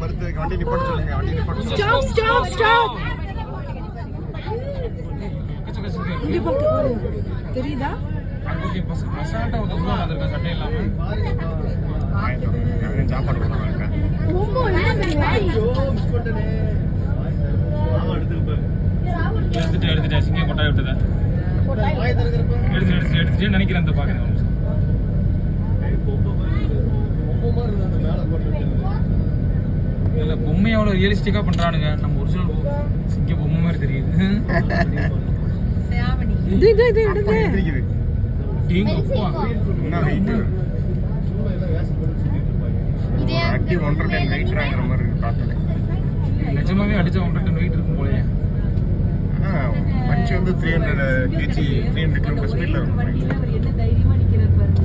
மறுத்து வண்டி நிப்பாட்ட சொல்லுங்க. வண்டி நிப்பாட்ட ஸ்டாப் ஸ்டாப் ஸ்டாப். இங்க பாரு. தெரியுதா? அங்க பசங்க ஒரு உள்ள வந்திருக்க சட்டை இல்லாம நான் சாப்பாடு போறாங்க. ஓமோ என்ன மிஸ் பண்ணிட்டேனே. எடுத்துட்டு சிங்க கொட்டாய் விட்டதா எடுத்துட்டு நினைக்கிறேன். அந்த பாக்குறேன் இல்ல பொம்மை எவ்வளவு ரியலிஸ்டிக்கா பண்றானுங்க. நம்ம ஒரிஜினல் சிங்க பொம்மை மாதிரி தெரியுது. இது எடுங்க. டீங்கப்பா என்ன வெயிட்? இதே ஆக்டிவ் 1 டன் வெயிட்றாங்கற மாதிரி இருக்கு பாக்கல. நிஜமாவே அடிச்ச 1 டன் வெயிட் இருக்கும் போலயே. பஞ்ச் வந்து 300 kg 300 km ஸ்பீட்ல இருக்கும். என்ன தைரியமா நிக்கிறார் பாருங்க.